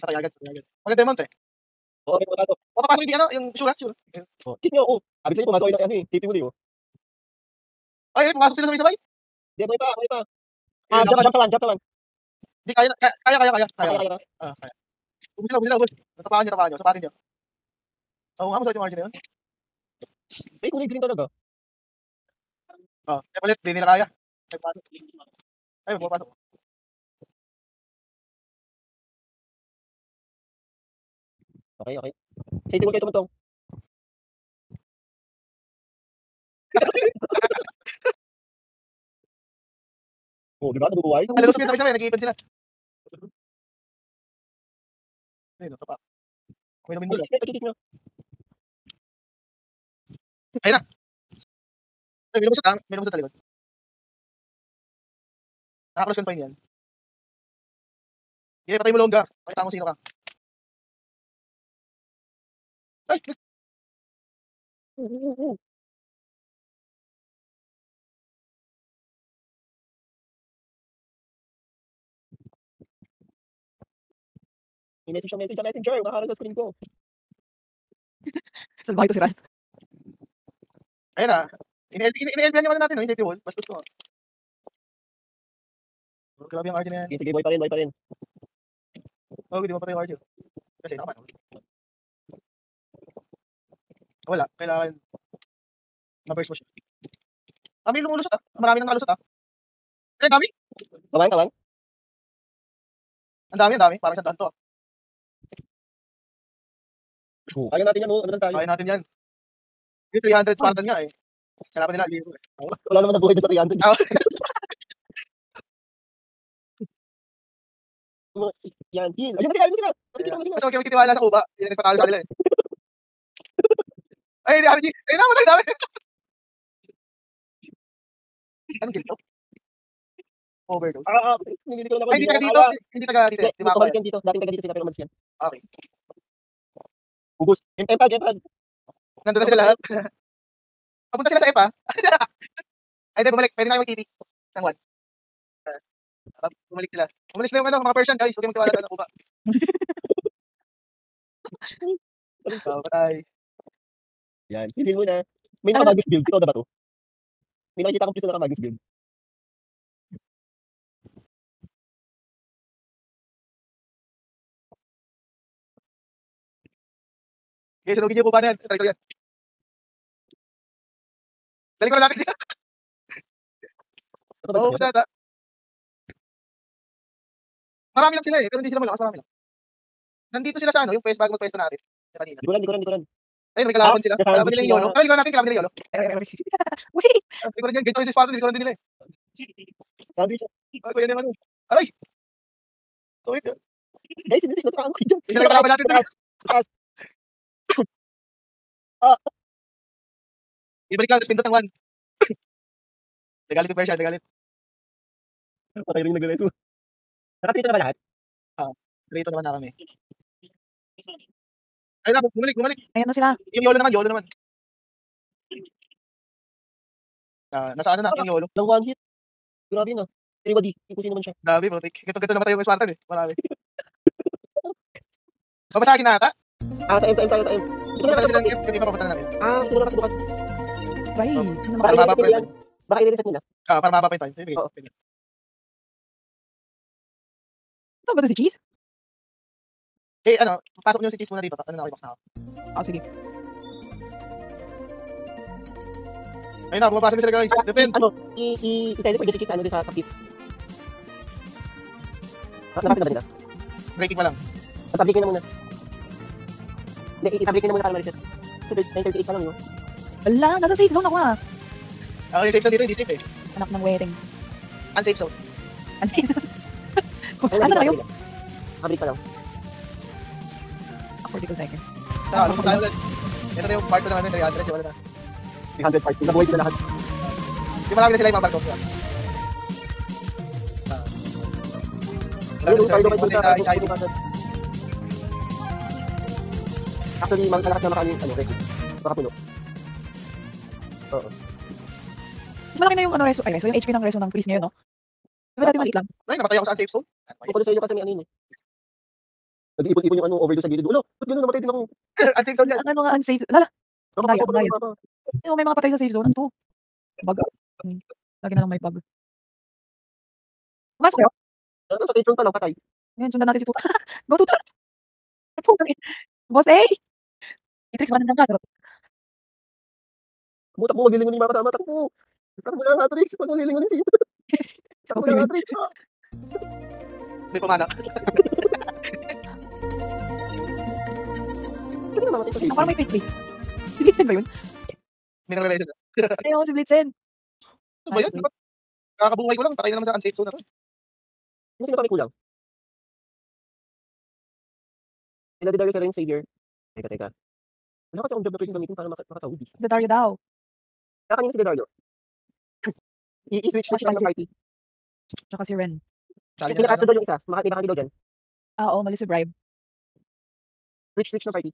Patay agad, patay agad. Maganda yung mount eh. Oo, may pumasok. Papapasok hindi ano, yung sura. Ayun. Oh, kick niyo ako. Sabi sa'yo pumasok kayo ng ano eh, safety huli oh. Ay, pumasok sila sabay-sabay. Hindi, buhay pa. Ayun, Jump naman. Hindi kaya. Kaya. Kaya ba? Kaya. Ubus sila. Tapakan niyo. Sapatin niyo. Oo nga, masakit yung margin na yun. May kulay green talaga. Ulit, hindi nila kaya. Ay, pumapasok. Okay. Safety huli kayo tumutong. Oh, di ba? Nabubuhay? Nalusot sila sabay-sabay, nag-iipon sila. Ayun, tapak. May namin dito. Kick niyo. Ayun na. Ay, may lumusot sa likod. Nakaklose confine yan. Okay, patay mo longga. Pakita mo sino ka. Ay! May message sa messenger. Nakaharap sa screen ko. Salbahe to si Ran. Ayun na. In-LPN naman natin, yung safety wall. Bastos ko. Grabe yung RG na yan. Sige, boy pa rin. Hindi mo patay yung RG. Kasi naman. Wala, kailangan ma-burst mo siya. May lumulusot ah. Marami nang nakalusot ah. Ay, dami. Tawang. Ang dami. Parang sa daan to ah. Kaya natin yan, ano lang tayo. Kaya natin yan. Yung 300 Spartan nga eh. Kailangan nila libo eh. Wala naman nabuhay doon sa 300. Yan, heal. Ayun na sila. Kasi huwag magtitiwala sa kuba. Hindi na nagpatalo sa kanila eh. Ay, hindi RG. Ay, naman dami. Anong guild to? Overdose. Nilili ko na ako. Ay, hindi taga dito. Hindi taga dito. Di ba? Dating taga dito sila pero umalis yan. Okay. Ubus. Empag. Nandun na sila lahat. Papunta sila sa EPA. Ay, di, bumalik. Pwede na kayo mag-TV. Nang one. Bumalik sila. Umalis na yung mga Persian guys. Huwag kayo magtiwala sa kuba. Patay. Yan. Heal muna. May nakamagis build. Ikaw na ba to? May nakikita kong piso na nakamagis build. Okay, sunugin niyo kuba na yan. Try ko yan. Dali ko na natin. Oo, basta. Marami lang sila eh. Pero hindi sila malakas. Marami lang. Nandito sila sa ano, yung bago mag-pwesto natin. Kanina. Di ko rin. Ayun, may kalaban sila. Kalaban nila yung YOLO. Pero hindi ko natin kalaban nila yung YOLO. Wait! Hindi ko rin yan. Ganito yung Spartan. Hindi ko rin din nila eh. Sabi siya. Ay, kuya naman. Aray! So, wait. Guys, hindi sila ako dyan. Hindi na kalaban natin. Taas. Ibalik lang. Pindot ng 1. Nagalit yung Persian. Nagalit. Patay rin nag-reso. Nakatrito na ba lahat? Rito naman na kami. Ay, na, bumalik. Ayan na sila. Yung YOLO naman. Nasa ano na, yung YOLO. Lang one hit. Grabe na. Everybody, ipusin naman siya. Dami, butik. Ganito naman tayo yung Spartan eh. Marami. Babasagin na ata? Sa M. Ito na sila yung iba papunta na namin. Ito na bukas. Bye. Para mababa pa yung time. Baka i-reset nila. Para mababa pa yung time. Sige. Oo. Ito ba ito si Cheese? Eh, pasok niyo si Cheese muna dito. Ano na, box na ako. Sige. Ayun na, bumabasag na sila guys. Defend. I-teleport si Kiss din sa tip. Nakasig na ba nila? Breaking pa lang. Tablikin na muna. Hindi, itablikin na muna para ma-reset. So, 9:38 pa lang yun. Wala, nasa safe zone ako ah. Okay, safe zone dito, hindi safe eh. Anak ng wedding. Unsafe zone. Unsafe zone. Asan na kayo? Hablik pa lang. 42 seconds. Alam mo tayo ulit. Ito na yung part 2 naman yung 300. Wala na. 300 parts. Nabuhay ko na lahat. Di marami na sila yung mga barko. Actually, malakas na makaano yung record. Baka puno. Oo. Mas malaki na yung reso. Ay, reso. Yung HP ng reso ng priest ngayon, no? Diba dati maliit lang? Ay, namatay ako sa unsafe zone. Kung sa inyo kasi may ano yun eh. Nag-iipon-ipon yung ano, overdose sa gilid. Wala, ba't gano'n namatay din ako? Unsafe zone yan. Ang ano nga, unsafe. Lala, Nakakatawa Ang daya. pala mapa. may mga patay sa safe zone. Ano to? Bug. Lagi na lang may bug. Pumasok kayo? Nasa safe zone pa lang, patay. Ngayon, sundan natin si Tuta. Go, Tuta! Putang ina. Boss A! Itrix, manandang ka. Charot. Takbo, maglilingon yung mga kasama, takbo. Takbo na, Hatrix, pag maglilingon yung sino. Takbo na, Hatrix. May pamana. Kasi naman matay sa safe Parang zone. may fake base. Si Blitzen ba yun? May nangre-reso na. Ayaw, si Blitzen. Ano ba yun? Dapat kakabungay ko lang. Patay na naman sa unsafe zone na to. Sino pa may kulang? Sila di Dario Serene Savior. Teka. Wala kasi akong job na pwedeng gamitin para makatawid. Dario daw. Kaya kanina si Dario. I-switch na siya ng party. Tsaka si Ren. Sali Yung niya na pinaka-upload yung isa. May bakit daw dyan. Oo, mali si Bribe. Switch ng party.